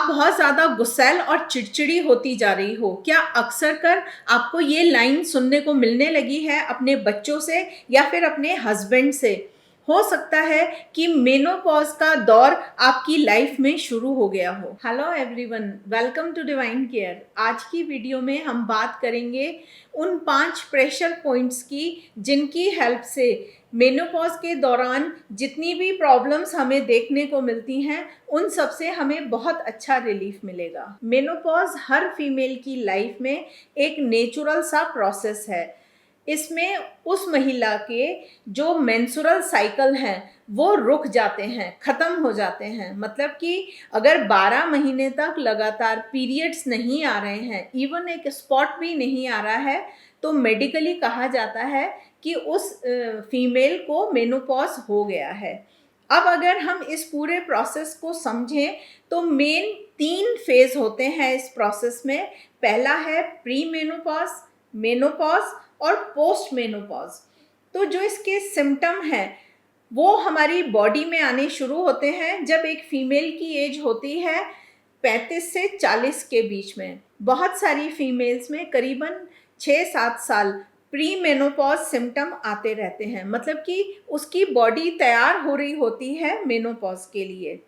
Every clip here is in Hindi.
आप बहुत ज़्यादा गुस्सैल और चिड़चिड़ी होती जा रही हो। क्या अक्सर कर आपको ये लाइन सुनने को मिलने लगी है अपने बच्चों से या फिर अपने हस्बैंड से? हो सकता है कि मेनोपॉज़ का दौर आपकी लाइफ में शुरू हो गया हो। Hello everyone, welcome to divine care. आज की वीडियो में हम बात करेंगे उन 5 प्रेशर पॉइंट्स की जिनकी हेल्प से मेनोपॉज़ के दौरान जितनी भी प्रॉब्लम्स हमें देखने को मिलती हैं उन सब से हमें बहुत अच्छा रिलीफ मिलेगा। मेनोपॉज़ हर फीमेल की लाइफ में एक नेचुरल सा प्रोसेस है। इसमें उस महिला के जो मेंस्ट्रुअल साइकिल हैं वो रुक जाते हैं, ख़त्म हो जाते हैं। मतलब कि अगर 12 महीने तक लगातार पीरियड्स नहीं आ रहे हैं, इवन एक स्पॉट भी नहीं आ रहा है, तो मेडिकली कहा जाता है कि उस फीमेल को मेनोपॉज़ हो गया है। अब अगर हम इस पूरे प्रोसेस को समझें तो मेन 3 फेज़ होते हैं इस प्रोसेस में। पहला है प्री मेनोपॉज़, मेनोपॉज़ और पोस्ट मेनोपॉज़। तो जो इसके सिम्पटम हैं वो हमारी बॉडी में आने शुरू होते हैं जब एक फीमेल की एज होती है 35 से 40 के बीच में। बहुत सारी फीमेल्स में करीबन 6-7 साल प्री मेनोपॉज़ सिम्पटम आते रहते हैं, मतलब कि उसकी बॉडी तैयार हो रही होती है मेनोपॉज़ के लिए।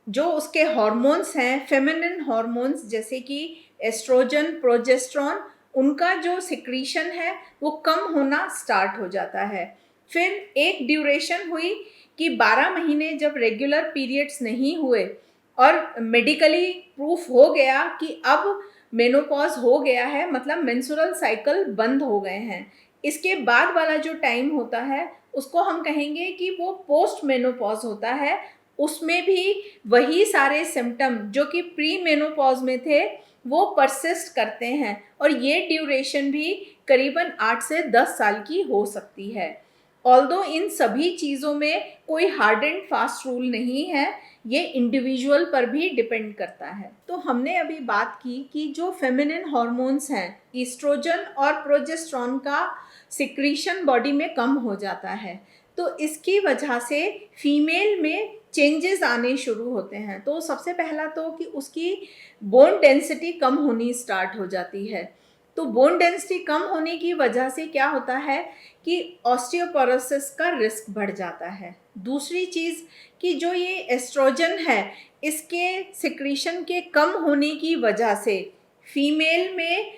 जो उसके हार्मोन्स हैं, फेमिनिन हार्मोन्स जैसे कि एस्ट्रोजन, प्रोजेस्टेरॉन, उनका जो सिक्रीशन है वो कम होना स्टार्ट हो जाता है। फिर एक ड्यूरेशन हुई कि 12 महीने जब रेगुलर पीरियड्स नहीं हुए और मेडिकली प्रूफ हो गया कि अब मेनोपॉज़ हो गया है, मतलब मेंस्ट्रुअल साइकिल बंद हो गए हैं। इसके बाद वाला जो टाइम होता है उसको हम कहेंगे कि वो पोस्ट मेनोपॉज़ होता है। उसमें भी वही सारे सिम्पटम जो कि प्री मेनोपॉज़ में थे वो परसिस्ट करते हैं और ये ड्यूरेशन भी करीबन 8 से 10 साल की हो सकती है। ऑल्दो इन सभी चीज़ों में कोई हार्ड एंड फास्ट रूल नहीं है, ये इंडिविजुअल पर भी डिपेंड करता है। तो हमने अभी बात की कि जो फेमिनिन हार्मोन्स हैं, ईस्ट्रोजन और प्रोजेस्टेरॉन का सिक्रीशन बॉडी में कम हो जाता है, तो इसकी वजह से फीमेल में चेंजेस आने शुरू होते हैं। तो सबसे पहला तो कि उसकी बोन डेंसिटी कम होनी स्टार्ट हो जाती है। तो बोन डेंसिटी कम होने की वजह से क्या होता है कि ऑस्टियोपोरोसिस का रिस्क बढ़ जाता है। दूसरी चीज़ कि जो ये एस्ट्रोजन है, इसके सिक्रीशन के कम होने की वजह से फीमेल में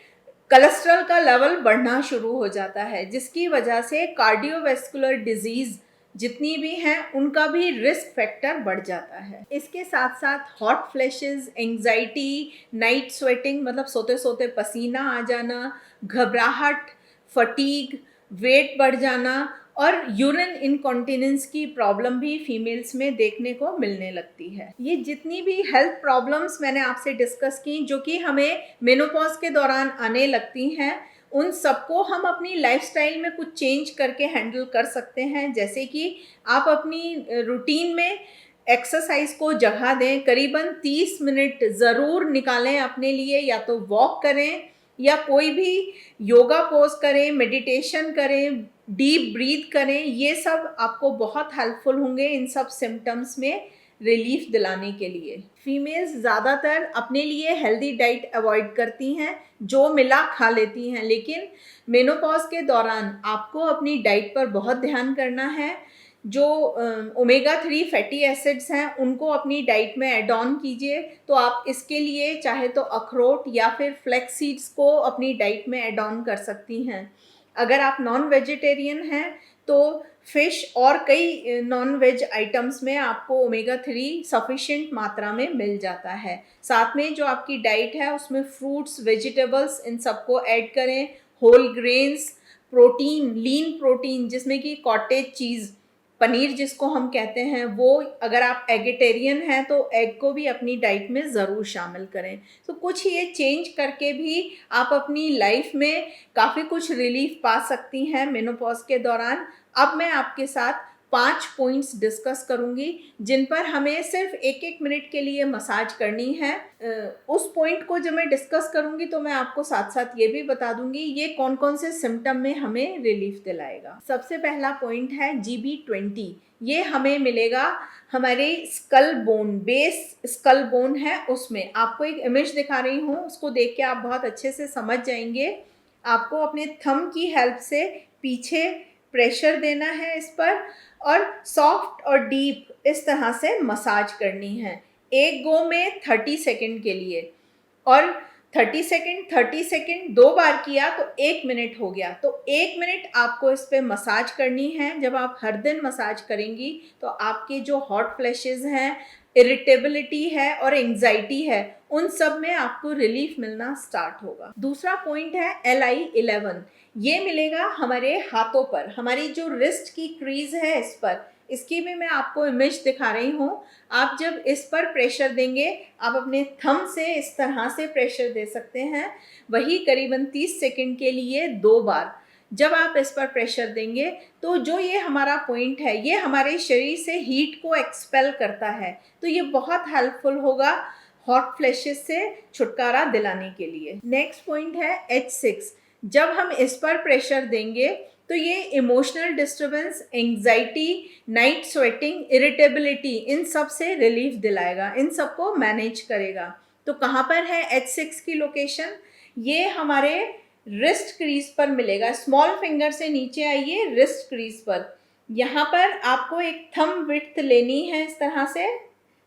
कोलेस्ट्रॉल का लेवल बढ़ना शुरू हो जाता है, जिसकी वजह से कार्डियोवैस्कुलर डिजीज़ जितनी भी हैं उनका भी रिस्क फैक्टर बढ़ जाता है। इसके साथ साथ hot flashes, anxiety, night sweating मतलब सोते सोते पसीना आ जाना, घबराहट, फटीग, वेट बढ़ जाना और यूरिन इनकॉन्टिनेंस की प्रॉब्लम भी फीमेल्स में देखने को मिलने लगती है। ये जितनी भी हेल्थ प्रॉब्लम्स मैंने आपसे डिस्कस की जो कि हमें मेनोपॉज़ के दौरान आने लगती हैं, उन सबको हम अपनी लाइफस्टाइल में कुछ चेंज करके हैंडल कर सकते हैं। जैसे कि आप अपनी रूटीन में एक्सरसाइज को जगह दें, करीबन 30 मिनट ज़रूर निकालें अपने लिए, या तो वॉक करें या कोई भी योगा पोज करें, मेडिटेशन करें, डीप ब्रीथ करें। ये सब आपको बहुत हेल्पफुल होंगे इन सब सिम्टम्स में रिलीफ दिलाने के लिए। फीमेल्स ज़्यादातर अपने लिए हेल्दी डाइट अवॉइड करती हैं, जो मिला खा लेती हैं, लेकिन मेनोपॉज़ के दौरान आपको अपनी डाइट पर बहुत ध्यान करना है। जो ओमेगा 3 फैटी एसिड्स हैं उनको अपनी डाइट में ऐड ऑन कीजिए। तो आप इसके लिए चाहे तो अखरोट या फिर फ्लैक्स सीड्स को अपनी डाइट में ऐड ऑन कर सकती हैं। अगर आप नॉन वेजिटेरियन हैं तो फ़िश और कई नॉन वेज आइटम्स में आपको ओमेगा 3 सफिशिएंट मात्रा में मिल जाता है। साथ में जो आपकी डाइट है उसमें फ्रूट्स, वेजिटेबल्स, इन सबको ऐड करें। Whole grains, protein, lean protein जिसमें कि कॉटेज चीज़, पनीर जिसको हम कहते हैं, वो अगर आप एगिटेरियन हैं तो एग को भी अपनी डाइट में ज़रूर शामिल करें। तो कुछ ये चेंज करके भी आप अपनी लाइफ में काफ़ी कुछ रिलीफ पा सकती हैं मेनोपॉज़ के दौरान। अब मैं आपके साथ 5 पॉइंट्स डिस्कस करूंगी जिन पर हमें सिर्फ 1-1 मिनट के लिए मसाज करनी है। उस पॉइंट को जब मैं डिस्कस करूंगी तो मैं आपको साथ साथ ये भी बता दूंगी ये कौन कौन से सिम्टम में हमें रिलीफ दिलाएगा। सबसे पहला पॉइंट है GB20। ये हमें मिलेगा हमारे skull bone, base skull bone है उसमें। आपको एक इमेज दिखा रही हूँ, उसको देख के आप बहुत अच्छे से समझ जाएंगे। आपको अपने थंब की हेल्प से पीछे प्रेशर देना है इस पर और सॉफ्ट और डीप इस तरह से मसाज करनी है एक गो में 30 सेकंड के लिए। और 30 सेकंड 2 बार किया तो 1 मिनट हो गया। तो 1 मिनट आपको इस पे मसाज करनी है। जब आप हर दिन मसाज करेंगी तो आपके जो हॉट फ्लैशेस हैं, इरिटेबिलिटी है और एंजाइटी है, उन सब में आपको रिलीफ मिलना स्टार्ट होगा। दूसरा पॉइंट है LI11। ये मिलेगा हमारे हाथों पर, हमारी जो रिस्ट की क्रीज है इस पर। इसकी भी मैं आपको इमेज दिखा रही हूँ। आप जब इस पर प्रेशर देंगे, आप अपने थंब से इस तरह से प्रेशर दे सकते हैं, वही करीबन 30 सेकंड के लिए 2 बार। जब आप इस पर प्रेशर देंगे तो जो ये हमारा पॉइंट है, ये हमारे शरीर से हीट को एक्सपेल करता है। तो ये बहुत हेल्पफुल होगा हॉट फ्लैशेस से छुटकारा दिलाने के लिए। नेक्स्ट पॉइंट है H6। जब हम इस पर प्रेशर देंगे तो ये emotional disturbance, anxiety, night sweating, irritability, इन सब से रिलीफ दिलाएगा, इन सबको मैनेज करेगा। तो कहाँ पर है H6 की लोकेशन? ये हमारे रिस्ट क्रीज पर मिलेगा। स्मॉल फिंगर से नीचे आइए रिस्ट क्रीज पर। यहाँ पर आपको एक थंब विड्थ लेनी है इस तरह से।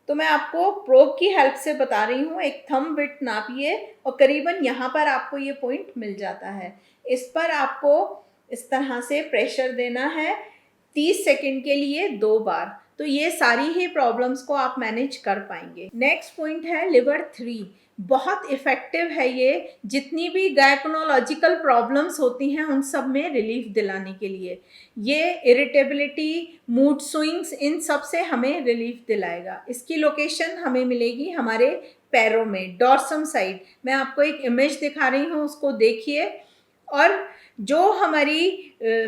तो मैं आपको प्रोब की हेल्प से बता रही हूँ। एक थंब विड्थ नापिए और करीबन यहाँ पर आपको ये पॉइंट मिल जाता है। इस पर आपको इस तरह से प्रेशर देना है 30 सेकंड के लिए 2 बार। तो ये सारी ही प्रॉब्लम्स को आप मैनेज कर पाएंगे। नेक्स्ट पॉइंट है लिवर 3। बहुत इफेक्टिव है ये, जितनी भी गायकोनोलॉजिकल प्रॉब्लम्स होती हैं उन सब में रिलीफ दिलाने के लिए। ये इरिटेबिलिटी, मूड स्विंग्स, इन सब से हमें रिलीफ दिलाएगा। इसकी लोकेशन हमें मिलेगी हमारे पैरों में, डॉर्सम साइड। मैं आपको एक इमेज दिखा रही हूँ, उसको देखिए। और जो हमारी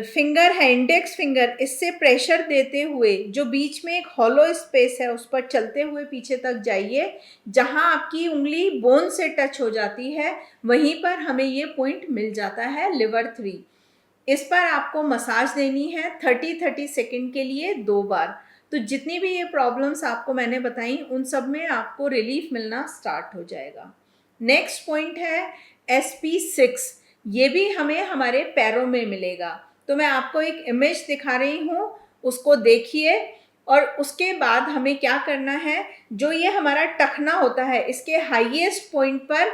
फिंगर है, इंडेक्स फिंगर, इससे प्रेशर देते हुए जो बीच में एक हॉलो स्पेस है उस पर चलते हुए पीछे तक जाइए। जहां आपकी उंगली बोन से टच हो जाती है वहीं पर हमें ये पॉइंट मिल जाता है लिवर 3। इस पर आपको मसाज देनी है 30 सेकंड के लिए 2 बार। तो जितनी भी ये प्रॉब्लम्स आपको मैंने बताई उन सब में आपको रिलीफ मिलना स्टार्ट हो जाएगा। नेक्स्ट पॉइंट है SP6। ये भी हमें हमारे पैरों में मिलेगा। तो मैं आपको एक इमेज दिखा रही हूँ, उसको देखिए। और उसके बाद हमें क्या करना है, जो ये हमारा टखना होता है, इसके हाईएस्ट पॉइंट पर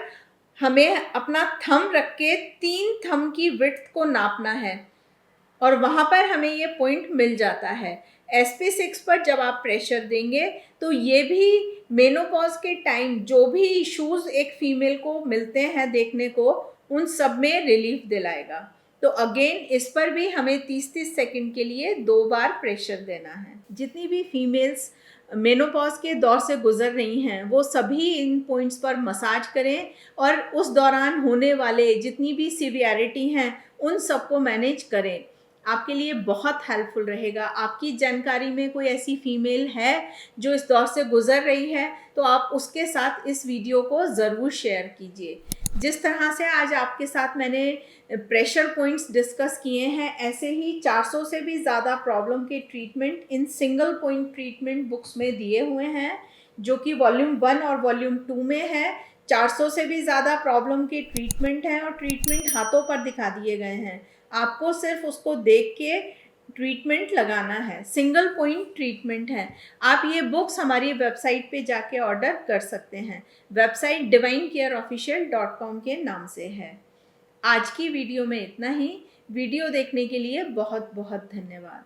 हमें अपना थंब रख के 3 थंब की विड्थ को नापना है और वहाँ पर हमें ये पॉइंट मिल जाता है। SP6 पर जब आप प्रेशर देंगे तो ये भी मेनोपॉज के टाइम जो भी इश्यूज एक फीमेल को मिलते हैं देखने को, उन सब में रिलीफ दिलाएगा। तो अगेन इस पर भी हमें 30-30 सेकंड के लिए 2 बार प्रेशर देना है। जितनी भी फीमेल्स मेनोपॉज के दौर से गुजर रही हैं वो सभी इन पॉइंट्स पर मसाज करें और उस दौरान होने वाले जितनी भी सीवियरिटी हैं उन सबको मैनेज करें। आपके लिए बहुत हेल्पफुल रहेगा। आपकी जानकारी में कोई ऐसी फीमेल है जो इस दौर से गुजर रही है तो आप उसके साथ इस वीडियो को ज़रूर शेयर कीजिए। जिस तरह से आज आपके साथ मैंने प्रेशर पॉइंट्स डिस्कस किए हैं, ऐसे ही 400 से भी ज़्यादा प्रॉब्लम के treatment in single point treatment books में दिए हुए हैं, जो कि वॉल्यूम 1 और वॉल्यूम 2 में है। 400 से भी ज़्यादा प्रॉब्लम के ट्रीटमेंट हैं और ट्रीटमेंट हाथों पर दिखा दिए गए हैं। आपको सिर्फ उसको देख के ट्रीटमेंट लगाना है, सिंगल पॉइंट ट्रीटमेंट है। आप ये बुक्स हमारी वेबसाइट पे जाके ऑर्डर कर सकते हैं। वेबसाइट divinecareofficial.com के नाम से है। आज की वीडियो में इतना ही। वीडियो देखने के लिए बहुत बहुत धन्यवाद।